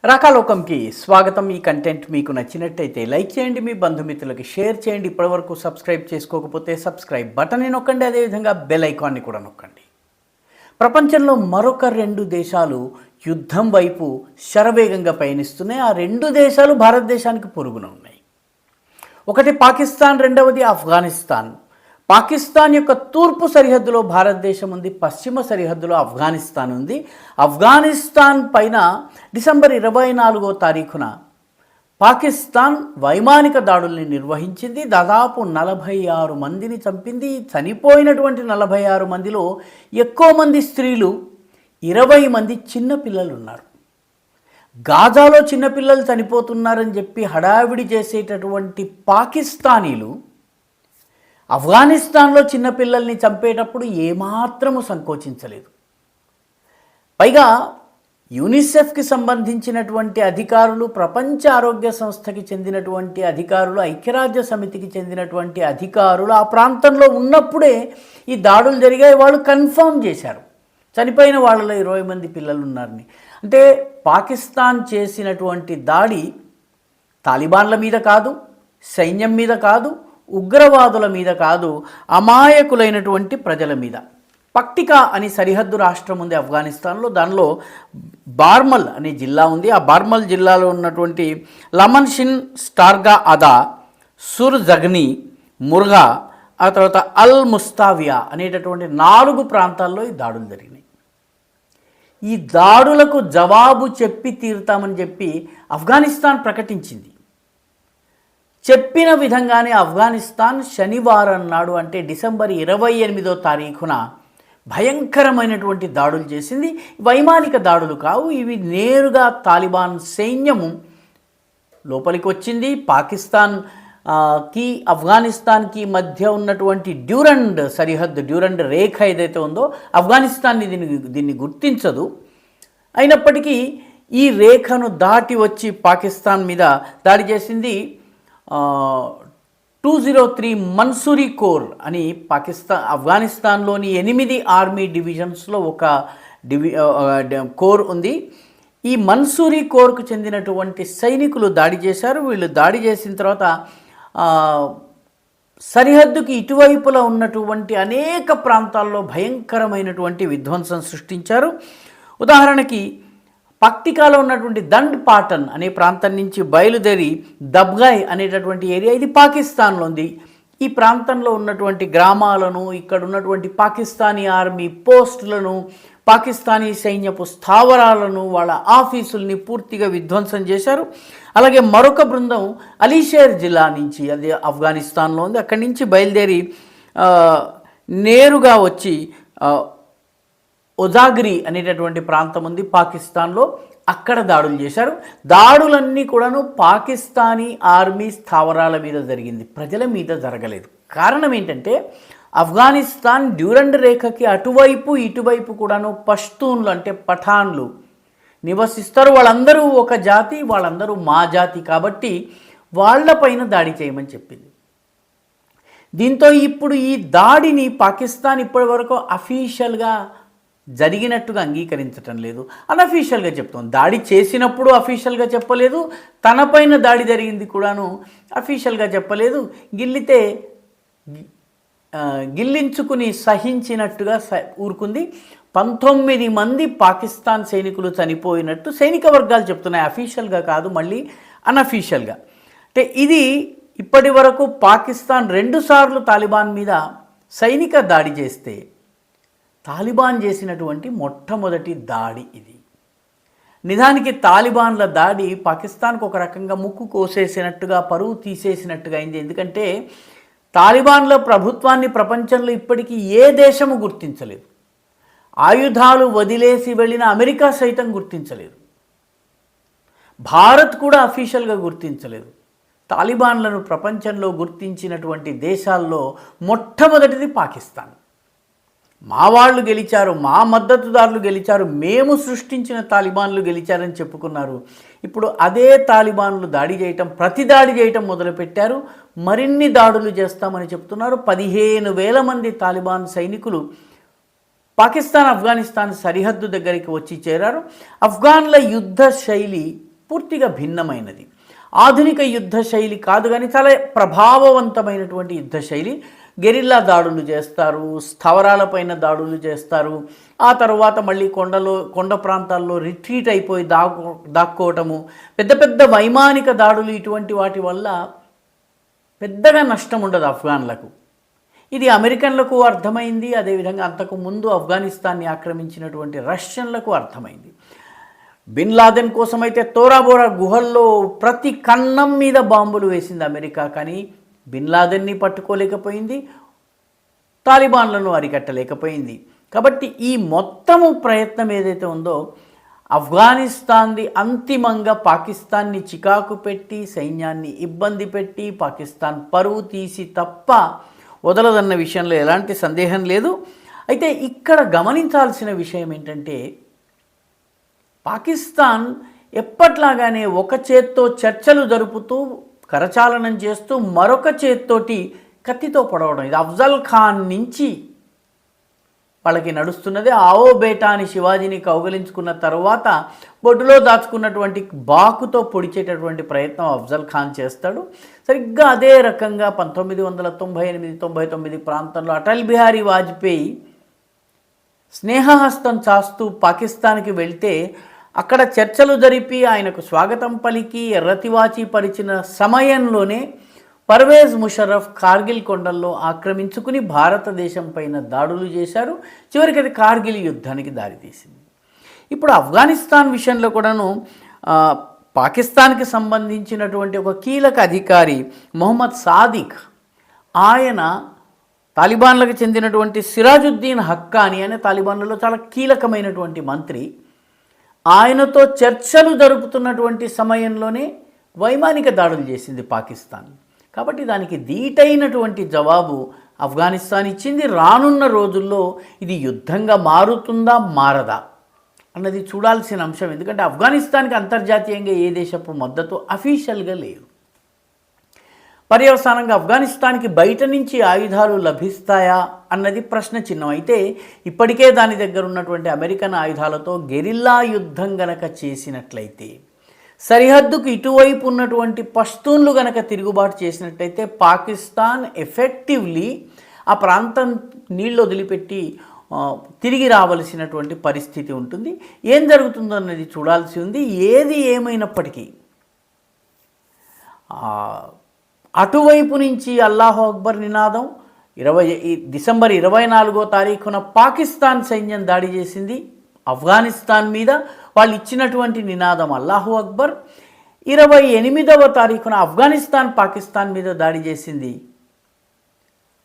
రాకాలోకంకి స్వాగతం. ఈ కంటెంట్ మీకు నచ్చినట్టయితే లైక్ చేయండి, మీ బంధుమిత్రులకి షేర్ చేయండి. ఇప్పటివరకు సబ్స్క్రైబ్ చేసుకోకపోతే సబ్స్క్రైబ్ బటన్ని నొక్కండి, అదేవిధంగా బెల్ ఐకాన్ని కూడా నొక్కండి. ప్రపంచంలో మరొక రెండు దేశాలు యుద్ధం వైపు శరవేగంగా పయనిస్తున్నాయి. ఆ రెండు దేశాలు భారతదేశానికి పొరుగున ఉన్నాయి. ఒకటి పాకిస్తాన్, రెండవది ఆఫ్ఘనిస్తాన్. పాకిస్తాన్ యొక్క తూర్పు సరిహద్దులో భారతదేశం ఉంది, పశ్చిమ సరిహద్దులో ఆఫ్ఘనిస్తాన్ ఉంది. ఆఫ్ఘనిస్తాన్ పైన డిసెంబర్ 24వ తారీఖున పాకిస్తాన్ వైమానిక దాడుల్ని నిర్వహించింది. దాదాపు 46 మందిని చంపింది. చనిపోయినటువంటి 46 మందిలో ఎక్కువ మంది స్త్రీలు, 20 మంది చిన్నపిల్లలు ఉన్నారు. గాజాలో చిన్నపిల్లలు చనిపోతున్నారని చెప్పి హడావిడి చేసేటటువంటి పాకిస్తానీలు ఆఫ్ఘనిస్తాన్లో చిన్నపిల్లల్ని చంపేటప్పుడు ఏమాత్రము సంకోచించలేదు. పైగా యూనిసెఫ్కి సంబంధించినటువంటి అధికారులు, ప్రపంచ ఆరోగ్య సంస్థకి చెందినటువంటి అధికారులు, ఐక్యరాజ్య సమితికి చెందినటువంటి అధికారులు ఆ ప్రాంతంలో ఉన్నప్పుడే ఈ దాడులు జరిగాయి. వాళ్ళు కన్ఫర్మ్ చేశారు చనిపోయిన వాళ్ళలో 20 మంది పిల్లలు ఉన్నారని. అంటే పాకిస్తాన్ చేసినటువంటి దాడి తాలిబాన్ల మీద కాదు, సైన్యం మీద కాదు, ఉగ్రవాదుల మీద కాదు, అమాయకులైనటువంటి ప్రజల మీద. పక్టికా అని సరిహద్దు రాష్ట్రం ఉంది ఆఫ్ఘనిస్తాన్లో. దానిలో బార్మల్ అనే జిల్లా ఉంది. ఆ బార్మల్ జిల్లాలో ఉన్నటువంటి లమన్షిన్, స్టార్గా అదా, సుర్ జగ్ని, ముర్గా, ఆ తర్వాత అల్ ముస్తావియా అనేటటువంటి 4 ప్రాంతాల్లో ఈ దాడులు జరిగినాయి. ఈ దాడులకు జవాబు చెప్పి తీరుతామని చెప్పి ఆఫ్ఘనిస్తాన్ ప్రకటించింది. చెప్పిన విధంగానే ఆఫ్ఘనిస్తాన్ శనివారం నాడు, అంటే డిసెంబర్ 28వ తారీఖున భయంకరమైనటువంటి దాడులు చేసింది. వైమానిక దాడులు కావు, ఇవి నేరుగా తాలిబాన్ సైన్యము లోపలికి వచ్చింది. పాకిస్తాన్ కి ఆఫ్ఘనిస్తాన్కి మధ్య ఉన్నటువంటి డ్యూరండ్ సరిహద్దు, డ్యూరండ్ రేఖ ఏదైతే ఉందో ఆఫ్ఘనిస్తాన్ దీన్ని గుర్తించదు. అయినప్పటికీ ఈ రేఖను దాటి వచ్చి పాకిస్తాన్ మీద దాడి చేసింది. 203 మన్సూరీ కోర్ అని ఆఫ్ఘనిస్తాన్లోని 8 ఆర్మీ డివిజన్స్లో ఒక కోర్ ఉంది. ఈ మన్సూరీ కోర్కు చెందినటువంటి సైనికులు దాడి చేశారు. వీళ్ళు దాడి చేసిన తర్వాత సరిహద్దుకి ఇటువైపులా ఉన్నటువంటి అనేక ప్రాంతాల్లో భయంకరమైనటువంటి విధ్వంసం సృష్టించారు. ఉదాహరణకి పక్టికాలో ఉన్నటువంటి దండ్ పాటన్ అనే ప్రాంతం నుంచి బయలుదేరి దబ్గాయ్ అనేటటువంటి ఏరియా, ఇది పాకిస్తాన్లో ఉంది. ఈ ప్రాంతంలో ఉన్నటువంటి గ్రామాలను, ఇక్కడ ఉన్నటువంటి పాకిస్తానీ ఆర్మీ పోస్టులను, పాకిస్తానీ సైన్యపు స్థావరాలను, వాళ్ళ ఆఫీసుల్ని పూర్తిగా విధ్వంసం చేశారు. అలాగే మరొక బృందం అలీషేర్ జిల్లా నుంచి, అది ఆఫ్ఘనిస్తాన్లో ఉంది, అక్కడి నుంచి బయలుదేరి నేరుగా వచ్చి ఒజాగిరి అనేటటువంటి ప్రాంతం ఉంది పాకిస్తాన్లో, అక్కడ దాడులు చేశారు. దాడులన్నీ కూడాను పాకిస్తానీ ఆర్మీ స్థావరాల మీద జరిగింది, ప్రజల మీద జరగలేదు. కారణం ఏంటంటే ఆఫ్ఘనిస్తాన్ డ్యూరండ్ రేఖకి అటువైపు ఇటువైపు కూడాను పష్తూన్లు అంటే పఠాన్లు నివసిస్తారు. వాళ్ళందరూ ఒక జాతి, వాళ్ళందరూ మా జాతి, కాబట్టి వాళ్ళపైన దాడి చేయమని చెప్పింది. దీంతో ఇప్పుడు ఈ దాడిని పాకిస్తాన్ ఇప్పటి వరకు అఫీషియల్గా జరిగినట్టుగా అంగీకరించటం లేదు, అన్అఫీషియల్గా చెప్తుంది. దాడి చేసినప్పుడు అఫీషియల్గా చెప్పలేదు, తనపైన దాడి జరిగింది కూడాను అఫీషియల్గా చెప్పలేదు. గిల్లించుకుని సహించినట్టుగా ఊరుకుంది. 19 మంది పాకిస్తాన్ సైనికులు చనిపోయినట్టు సైనిక వర్గాలు చెప్తున్నాయి, అఫీషియల్గా కాదు, మళ్ళీ అన్అఫీషియల్గా. అంటే ఇది ఇప్పటి వరకు పాకిస్తాన్ 2 సార్లు తాలిబాన్ మీద సైనిక దాడి చేస్తే తాలిబాన్ చేసినటువంటి మొట్టమొదటి దాడి ఇది. నిజానికి తాలిబాన్ల దాడి పాకిస్తాన్కు ఒక రకంగా ముక్కు కోసేసినట్టుగా, పరువు తీసేసినట్టుగా అయింది. ఎందుకంటే తాలిబాన్ల ప్రభుత్వాన్ని ప్రపంచంలో ఇప్పటికీ ఏ దేశము గుర్తించలేదు. ఆయుధాలు వదిలేసి వెళ్ళిన అమెరికా సైతం గుర్తించలేదు, భారత్ కూడా అఫీషియల్గా గుర్తించలేదు. తాలిబాన్లను ప్రపంచంలో గుర్తించినటువంటి దేశాల్లో మొట్టమొదటిది పాకిస్తాన్. మా వాళ్ళు గెలిచారు, మా మద్దతుదారులు గెలిచారు, మేము సృష్టించిన తాలిబాన్లు గెలిచారని చెప్పుకున్నారు. ఇప్పుడు అదే తాలిబాన్లు దాడి చేయటం, ప్రతి దాడి చేయటం మొదలుపెట్టారు. మరిన్ని దాడులు చేస్తామని చెప్తున్నారు. 15,000 మంది తాలిబాన్ సైనికులు పాకిస్తాన్ ఆఫ్ఘనిస్తాన్ సరిహద్దు దగ్గరికి వచ్చి చేరారు. ఆఫ్ఘన్ల యుద్ధ శైలి పూర్తిగా భిన్నమైనది. ఆధునిక యుద్ధ శైలి కాదు, కానీ చాలా ప్రభావవంతమైనటువంటి యుద్ధ శైలి. గెరిల్లా దాడులు చేస్తారు, స్థావరాలపైన దాడులు చేస్తారు, ఆ తర్వాత మళ్ళీ కొండ ప్రాంతాల్లో రిట్రీట్ అయిపోయి దాక్కోవటము, పెద్ద పెద్ద వైమానిక దాడులు, ఇటువంటి వాటి వల్ల పెద్దగా నష్టం ఉండదు ఆఫ్ఘన్లకు. ఇది అమెరికన్లకు అర్థమైంది, అదేవిధంగా అంతకు ముందు ఆఫ్ఘనిస్తాన్ని ఆక్రమించినటువంటి రష్యన్లకు అర్థమైంది. బిన్ లాదెన్ కోసమైతే తోరాబోరా గుహల్లో ప్రతి కన్నం మీద బాంబులు వేసింది అమెరికా, కానీ బిన్ లాదెన్ని పట్టుకోలేకపోయింది, తాలిబాన్లను అరికట్టలేకపోయింది. కాబట్టి ఈ మొత్తము ప్రయత్నం ఏదైతే ఉందో ఆఫ్ఘనిస్తాన్ది అంతిమంగా పాకిస్తాన్ని చికాకు పెట్టి, సైన్యాన్ని ఇబ్బంది పెట్టి, పాకిస్తాన్ పరువు తీసి తప్ప వదలదన్న విషయంలో ఎలాంటి సందేహం లేదు. అయితే ఇక్కడ గమనించాల్సిన విషయం ఏంటంటే, పాకిస్తాన్ ఎప్పట్లాగానే ఒక చేత్తో చర్చలు జరుపుతూ కరచాలనం చేస్తూ మరొక చేత్తోటి కత్తితో పొడవడం, ఇది అఫ్జల్ ఖాన్ నుంచి వాళ్ళకి నడుస్తున్నదే. ఆవో బేటా అని శివాజీని కౌగలించుకున్న తర్వాత బొడ్డులో దాచుకున్నటువంటి బాకుతో పొడిచేటటువంటి ప్రయత్నం అఫ్జల్ ఖాన్ చేస్తాడు. సరిగ్గా అదే రకంగా 1998-99 ప్రాంతంలో అటల్ బిహారీ వాజ్పేయి స్నేహహస్తం చాస్తూ పాకిస్తాన్కి వెళ్తే అక్కడ చర్చలు జరిపి ఆయనకు స్వాగతం పలికి ఎర్రతివాచి పరిచిన సమయంలోనే పర్వేజ్ ముషర్రఫ్ కార్గిల్ కొండల్లో ఆక్రమించుకుని భారతదేశం పైన దాడులు చేశారు. చివరికి అది కార్గిల్ యుద్ధానికి దారితీసింది. ఇప్పుడు ఆఫ్ఘనిస్తాన్ విషయంలో కూడాను పాకిస్తాన్కి సంబంధించినటువంటి ఒక కీలక అధికారి మొహమ్మద్ సాదిక్, ఆయన తాలిబాన్లకు చెందినటువంటి సిరాజుద్దీన్ హక్కానీ అనే తాలిబాన్లలో చాలా కీలకమైనటువంటి మంత్రి, ఆయనతో చర్చలు జరుపుతున్నటువంటి సమయంలోనే వైమానిక దాడులు చేసింది పాకిస్తాన్. కాబట్టి దానికి ధీటైనటువంటి జవాబు ఆఫ్ఘనిస్తాన్ ఇచ్చింది. రానున్న రోజుల్లో ఇది యుద్ధంగా మారుతుందా మారదా అన్నది చూడాల్సిన అంశం. ఎందుకంటే ఆఫ్ఘనిస్తాన్కి అంతర్జాతీయంగా ఏ దేశపు మద్దతు అఫీషియల్గా లేదు. పర్యవసానంగా ఆఫ్ఘనిస్తాన్కి బయట నుంచి ఆయుధాలు లభిస్తాయా అన్నది ప్రశ్న చిహ్నం. అయితే ఇప్పటికే దాని దగ్గర ఉన్నటువంటి అమెరికన్ ఆయుధాలతో గెరిల్లా యుద్ధం గనక చేసినట్లయితే, సరిహద్దుకు ఇటువైపు ఉన్నటువంటి పష్తూన్లు గనక తిరుగుబాటు చేసినట్లయితే పాకిస్తాన్ ఎఫెక్టివ్లీ ఆ ప్రాంతం నీళ్ళు వదిలిపెట్టి తిరిగి రావలసినటువంటి పరిస్థితి ఉంటుంది. ఏం జరుగుతుందో అన్నది చూడాల్సి ఉంది. ఏది ఏమైనప్పటికీ అటువైపు నుంచి అల్లాహు అక్బర్ నినాదం డిసెంబర్ 24వ తారీఖున పాకిస్తాన్ సైన్యం దాడి చేసింది ఆఫ్ఘనిస్తాన్ మీద. వాళ్ళు ఇచ్చినటువంటి నినాదం అల్లాహు అక్బర్. 28వ తారీఖున ఆఫ్ఘనిస్తాన్ పాకిస్తాన్ మీద దాడి చేసింది,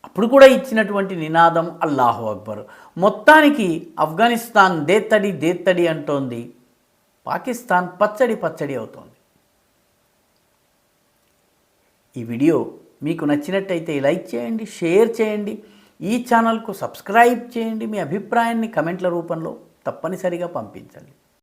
అప్పుడు కూడా ఇచ్చినటువంటి నినాదం అల్లాహు అక్బర్. మొత్తానికి ఆఫ్ఘనిస్తాన్ దేత్తడి అంటోంది, పాకిస్తాన్ పచ్చడి అవుతోంది. ఈ వీడియో మీకు నచ్చినట్టయితే లైక్ చేయండి, షేర్ చేయండి, ఈ ఛానల్కు సబ్స్క్రైబ్ చేయండి. మీ అభిప్రాయాన్ని కమెంట్ల రూపంలో తప్పనిసరిగా పంపించండి.